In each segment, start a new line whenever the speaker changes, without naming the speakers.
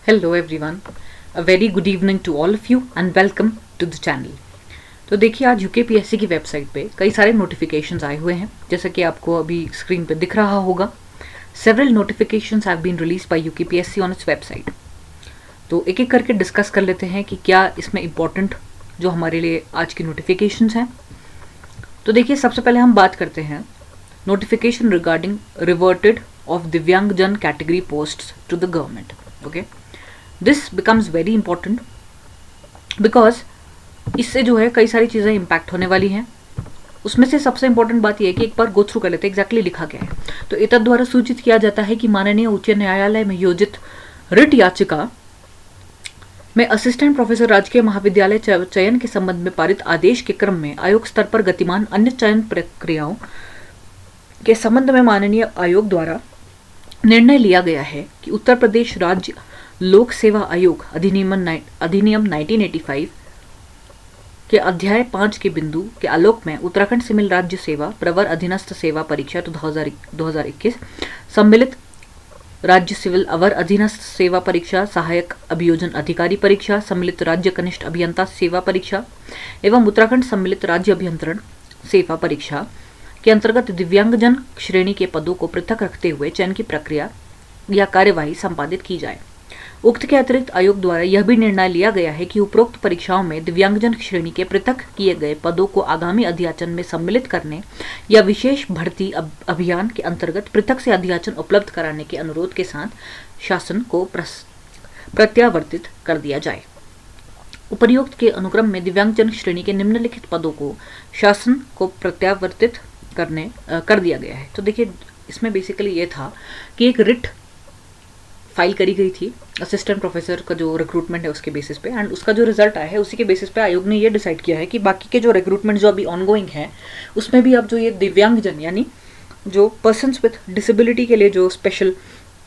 Hello everyone, a very good evening to all of you and welcome to the channel। तो देखिए आज UKPSC की website पे कई सारे नोटिफिकेशंस आए हुए हैं, जैसा कि आपको अभी स्क्रीन पे दिख रहा होगा। Several notifications have been released by UKPSC on its website. तो एक एक करके डिस्कस कर लेते हैं कि क्या इसमें इम्पोर्टेंट जो हमारे लिए आज की नोटिफिकेशंस हैं। तो देखिए सबसे पहले हम बात करते हैं नोटिफिकेशन रिगार्डिंग रिवर्टेड ऑफ दिव्यांगजन category posts to the government. Okay, this becomes very important because इससे जो है कई सारी चीज़ें इम्पैक्ट होने वाली हैं। उसमें से सबसे इंपॉर्टेंट बात यह है कि एक बार गो थ्रू कर लेते हैं एग्जैक्टली लिखा गया है। तो एतद द्वारा सूचित किया जाता है कि माननीय उच्च न्यायालय में योजित रिट याचिका में असिस्टेंट प्रोफेसर राजकीय महाविद्यालय चयन के संबंध में पारित आदेश के क्रम में आयोग स्तर पर गतिमान अन्य चयन प्रक्रियाओं के संबंध में माननीय आयोग द्वारा निर्णय लिया गया है कि उत्तर प्रदेश राज्य लोक सेवा आयोग अधिनियम 1985 के अध्याय 5 के बिंदु के आलोक में उत्तराखंड सिविल राज्य सेवा प्रवर अधीनस्थ सेवा परीक्षा 2021 सम्मिलित राज्य सिविल अवर अधीनस्थ सेवा परीक्षा सहायक अभियोजन अधिकारी परीक्षा सम्मिलित राज्य कनिष्ठ अभियंता सेवा परीक्षा एवं उत्तराखंड सम्मिलित राज्य अभियंत्रण सेवा परीक्षा के अंतर्गत दिव्यांगजन श्रेणी के पदों को पृथक रखते हुए चयन की प्रक्रिया या कार्यवाही संपादित की जाए। उक्त के अतिरिक्त आयोग द्वारा यह भी निर्णय लिया गया है कि उपरोक्त परीक्षाओं में दिव्यांगजन श्रेणी के पृथक किए गए पदों को आगामी अध्याचन में सम्मिलित करने या विशेष भर्ती अभियान के अंतर्गत पृथक से अध्याचन उपलब्ध कराने के अनुरोध के साथ शासन को प्रत्यावर्तित कर दिया जाए। उपर्युक्त के अनुक्रम में दिव्यांगजन श्रेणी के निम्नलिखित पदों को शासन को प्रत्यावर्तित कर दिया गया है। तो देखिए इसमें बेसिकली ये था कि एक रिट फाइल करी गई थी असिस्टेंट प्रोफेसर का जो रिक्रूटमेंट है उसके बेसिस पे, एंड उसका जो रिजल्ट आया है उसी के बेसिस पे आयोग ने ये डिसाइड किया है कि बाकी के जो रिक्रूटमेंट जो अभी ऑनगोइंग है उसमें भी अब जो ये दिव्यांगजन यानी जो पर्सन्स विथ डिसेबिलिटी के लिए जो स्पेशल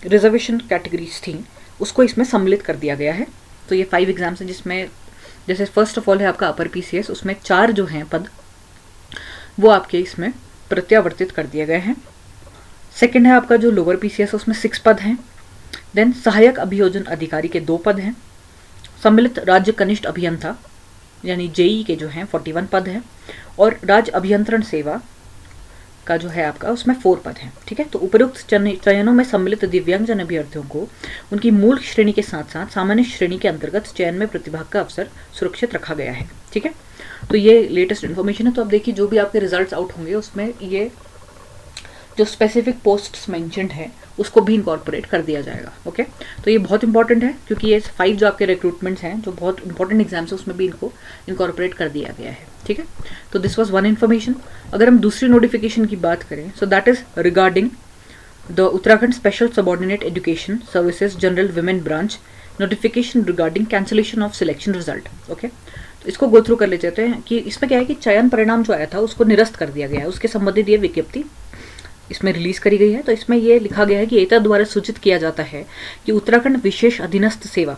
रिजर्वेशन कैटेगरीज थी उसको इसमें सम्मिलित कर दिया गया है। तो ये 5 एग्जाम्स हैं जिसमें जैसे फर्स्ट ऑफ ऑल है आपका अपर पीसीएस, उसमें 4 जो हैं पद वो आपके इसमें प्रत्यावर्तित कर दिए गए हैं। सेकेंड है आपका जो लोअर पीसीएस उसमें 6 पद हैं। देन सहायक अभियोजन अधिकारी के 2 पद हैं। सम्मिलित राज्य कनिष्ठ अभियंता यानी जेई के जो हैं 41 पद हैं और राज्य अभियंत्रण सेवा का जो है आपका उसमें 4 पद हैं। ठीक है, तो उपयुक्त चयनों में सम्मिलित दिव्यांगजन अभ्यर्थियों को उनकी मूल श्रेणी के साथ साथ सामान्य श्रेणी के अंतर्गत चयन में प्रतिभाग का अवसर सुरक्षित रखा गया है। ठीक है, तो ये लेटेस्ट इन्फॉर्मेशन है। तो अब देखिए जो भी आपके रिजल्ट्स आउट होंगे उसमें ये जो स्पेसिफिक पोस्ट्स मेंशन्ड है उसको भी इनकॉर्पोरेट कर दिया जाएगा। ओके, तो ये बहुत इंपॉर्टेंट है क्योंकि ये 5 जो आपके रिक्रूटमेंट्स हैं जो बहुत इंपॉर्टेंट एग्जाम्स है उसमें भी इनको इनकॉर्पोरेट कर दिया गया है। ठीक है, तो दिस वाज वन इन्फॉर्मेशन। अगर हम दूसरी नोटिफिकेशन की बात करें so that is regarding the Uttarakhand special subordinate education services general women branch notification regarding cancellation of selection result. Okay, तो इसको गो थ्रू कर ले जाते हैं कि इसमें क्या है कि चयन परिणाम जो आया था उसको निरस्त कर दिया गया है, उसके संबंधित ये विज्ञप्ति इसमें रिलीज करी गई है। तो इसमें यह लिखा गया है कि एतद द्वारा सूचित किया जाता है कि उत्तराखंड विशेष अधीनस्थ सेवा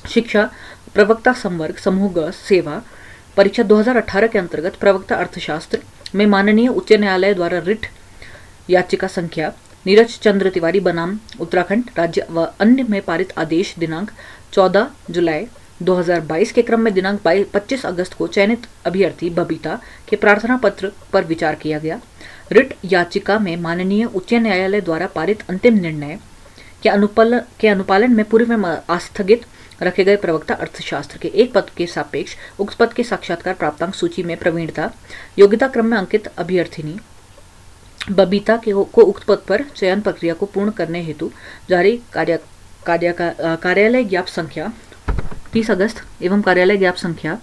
शिक्षा प्रवक्ता संवर्ग समूह ग सेवा परीक्षा 2018 के अंतर्गत प्रवक्ता अर्थशास्त्र में माननीय उच्च न्यायालय द्वारा रिट याचिका संख्या नीरज चंद्र तिवारी बनाम उत्तराखंड राज्य व अन्य में पारित आदेश दिनांक 14 जुलाई 2022 के क्रम में दिनांक 25 अगस्त को चयनित अभ्यर्थी बबीता के प्रार्थना पत्र पर विचार किया गया। रिट याचिका में माननीय उच्च न्यायालय द्वारा पारित अंतिम निर्णय के अनुपालन में पूर्व में आस्थगित रखे गए प्रवक्ता अर्थशास्त्र के 1 पद के सापेक्ष उक्त पद के साक्षात्कार प्राप्तांक सूची में प्रवीणता योग्यता क्रम में अंकित अभ्यर्थिनी बबीता को उक्त पद पर चयन प्रक्रिया को पूर्ण करने हेतु जारी कार्यालय ज्ञाप संख्या 30 अगस्त एवं कार्यालय ज्ञाप संख्या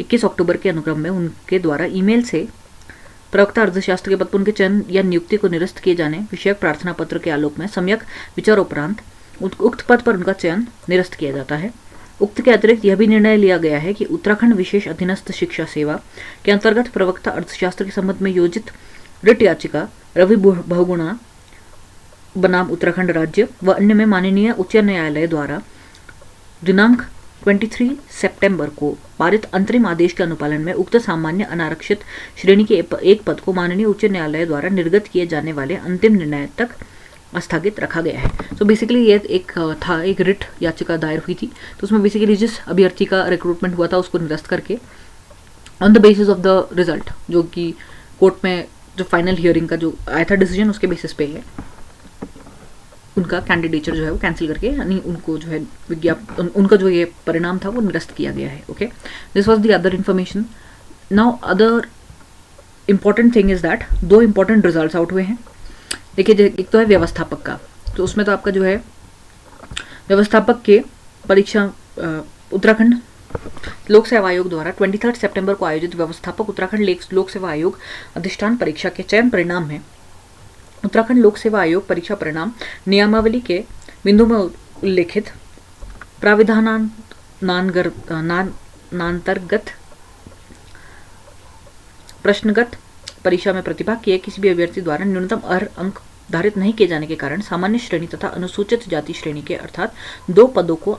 21 अक्टूबर के अनुक्रम में उनके द्वारा ईमेल से प्रवक्ता अर्थशास्त्र के पद पर उनके चयन या नियुक्ति को निरस्त किए जाने विषयक प्रार्थना पत्र के आलोक में सम्यक विचार उपरांत उक्त पद पर उनका चयन निरस्त किया जाता है। उक्त के अतिरिक्त यह भी निर्णय लिया गया है कि उत्तराखंड विशेष अधीनस्थ शिक्षा सेवा के अंतर्गत प्रवक्ता अर्थशास्त्र के संबंध में योजित रिट याचिका रवि बहुगुणा बनाम उत्तराखंड राज्य व अन्य में माननीय उच्च न्यायालय द्वारा दिनांक 23 सितंबर को पारित अंतरिम आदेश के अनुपालन में उक्त सामान्य अनारक्षित श्रेणी के 1 पद को माननीय उच्च न्यायालय द्वारा निर्गत किए जाने वाले अंतिम निर्णय तक स्थगित रखा गया है। सो बेसिकली ये एक रिट याचिका दायर हुई थी, तो उसमें बेसिकली जिस अभ्यर्थी का रिक्रूटमेंट हुआ था उसको निरस्त करके on the basis of the result, जो कि कोर्ट में जो फाइनल हियरिंग का जो आया था डिसीजन, उसके बेसिस पे है उनका कैंडिडेचर जो है वो कैंसिल करके, यानी उनको जो है उनका जो ये परिणाम था वो निरस्त किया गया है। Okay, this was the other information. Now other important thing is that 2 important result out हुए हैं। देखिए, एक तो है व्यवस्थापक का, तो उसमें तो आपका जो है व्यवस्थापक के परीक्षा उत्तराखंड लोक सेवा आयोग द्वारा 23 सितंबर को आयोजित व्यवस्थापक उत्तराखंड लोक सेवा आयोग अधिष्ठान परीक्षा के चयन परिणाम में उत्तराखंड लोक सेवा आयोग परीक्षा परिणाम नियमावली के बिंदु में उल्लेखित प्राविधानांतर्गत प्रश्नगत परीक्षा में प्रतिभा किए किसी भी अभ्यर्थी द्वारा न्यूनतम अर्ह अंक धारित नहीं किए जाने के कारण सामान्य श्रेणी तथा अनुसूचित जाति श्रेणी के अर्थात 2 पदों को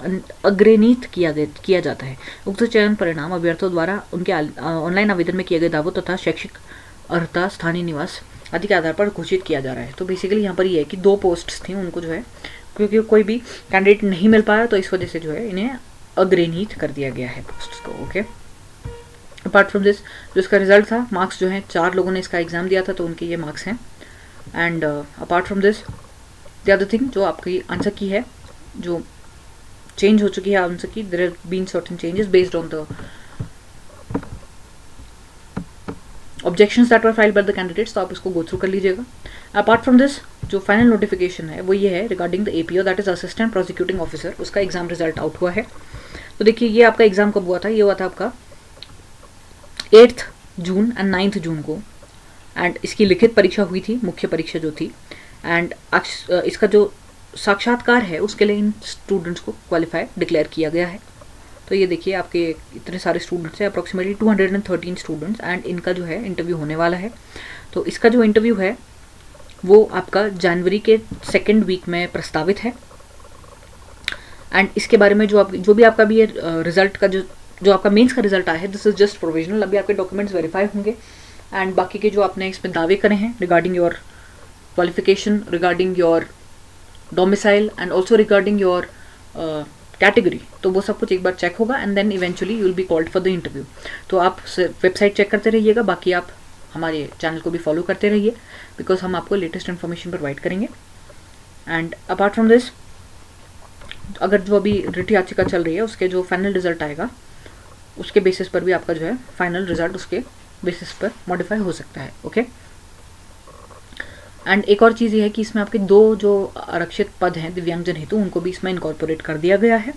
अग्रनीत किया जाता है। उक्त चयन परिणाम अभ्यर्थियों द्वारा उनके ऑनलाइन आवेदन में किए गए दावों तथा शैक्षिक अर्हता, स्थानीय निवास आदि के आधार पर घोषित किया जा रहा है। तो बेसिकली यहाँ पर ये है कि 2 पोस्ट्स थी, उनको जो है क्योंकि कोई भी कैंडिडेट नहीं मिल पाया तो इस वजह से जो है इन्हें अग्रनीत कर दिया गया है पोस्ट्स को। ओके, अपार्ट फ्रॉम दिस जो इसका रिजल्ट था, मार्क्स जो है 4 लोगों ने इसका एग्जाम दिया था तो उनके ये मार्क्स हैं। And apart from this the other thing जो आपकी आंसर की है, जो चेंज हो चुकी है answer key, there have been certain changes based on the objections that were filed by the candidates, तो आप इसको गो थ्रू कर लीजिएगा। अपार्ट फ्रॉम दिस जो फाइनल नोटिफिकेशन है वो ये है regarding the APO, that is assistant prosecuting officer, उसका एग्जाम रिजल्ट आउट हुआ है। तो देखिए, ये आपका एग्जाम कब हुआ था, ये हुआ था आपका 8 जून एंड 9 जून को, एंड इसकी लिखित परीक्षा हुई थी, मुख्य परीक्षा जो थी, एंड इसका जो साक्षात्कार है उसके लिए इन स्टूडेंट्स को क्वालिफाई डिक्लेयर किया गया है। तो ये देखिए, आपके इतने सारे स्टूडेंट्स हैं, अप्रॉक्सीमेटली 213 स्टूडेंट्स, एंड इनका जो है इंटरव्यू होने वाला है। तो इसका जो इंटरव्यू है वो आपका जनवरी के 2nd वीक में प्रस्तावित है। एंड इसके बारे में जो भी आपका भी ये रिजल्ट का जो आपका मेंस का रिजल्ट आया है, दिस इज जस्ट प्रोविजनल, अभी आपके डॉक्यूमेंट्स वेरीफाई होंगे। एंड बाकी के जो आपने इसमें दावे करे हैं regarding your qualification, regarding your domicile and also regarding your category, तो वो सब कुछ एक बार चेक होगा and then eventually you will be called for the interview. तो आप वेबसाइट चेक करते रहिएगा, बाकी आप हमारे चैनल को भी फॉलो करते रहिए, बिकॉज हम आपको लेटेस्ट इन्फॉर्मेशन प्रोवाइड करेंगे। एंड अपार्ट फ्रॉम दिस, अगर जो अभी रिट याचिका चल रही है उसके जो फाइनल रिजल्ट आएगा उसके बेसिस पर भी आपका जो है फाइनल रिजल्ट उसके बेसिस पर मॉडिफाई हो सकता है। ओके, एंड एक और चीज़ ये है कि इसमें आपके 2 जो आरक्षित पद हैं दिव्यांगजन हेतु, उनको भी इसमें इनकॉर्पोरेट कर दिया गया है।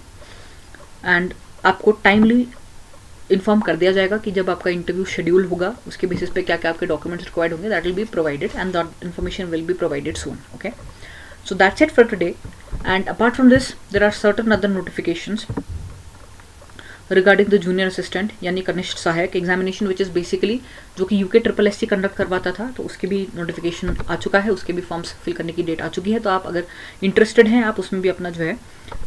एंड आपको टाइमली इन्फॉर्म कर दिया जाएगा कि जब आपका इंटरव्यू शेड्यूल होगा उसके बेसिस पे क्या क्या आपके डॉक्यूमेंट्स रिक्वायर्ड होंगे, that will be provided and that information will be provided soon. Okay, so that's it for today. And apart from this there are certain other notifications regarding the junior assistant यानी कनिष्ठ सहायक examination, which is basically जो कि UK SSSC conduct करवाता था, तो उसके भी नोटिफिकेशन आ चुका है, उसके भी फॉर्म्स फिल करने की डेट आ चुकी है। तो आप अगर इंटरेस्टेड हैं आप उसमें भी अपना जो है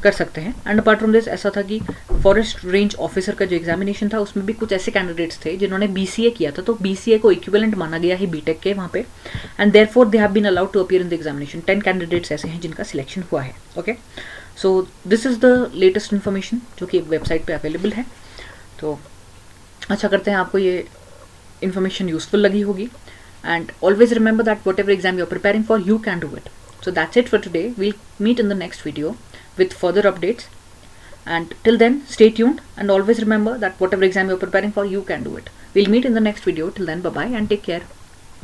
कर सकते हैं। एंड अपार्ट फ्रॉम दिस ऐसा था कि फॉरेस्ट रेंज ऑफिसर का जो एग्जामिनेशन था उसमें भी कुछ ऐसे कैंडिडेट्स थे जिन्होंने BCA किया था, तो BCA को इक्विवेलेंट माना गया है BTech के वहाँ पे, and therefore they have been allowed to appear in the examination. 10 candidates ऐसे हैं जिनका सिलेक्शन हुआ है। Okay, so this is the latest information जो कि एक वेबसाइट पे अवेलेबल है। तो अच्छा करते हैं आपको ये इन्फॉर्मेशन यूजफुल लगी होगी, and always remember that whatever exam you are preparing for you can do it. So that's it for today, we'll meet in the next video with further updates, and till then stay tuned and always remember that whatever exam you're preparing for, you can do it. We'll meet in the next video. Till then, bye bye and take care.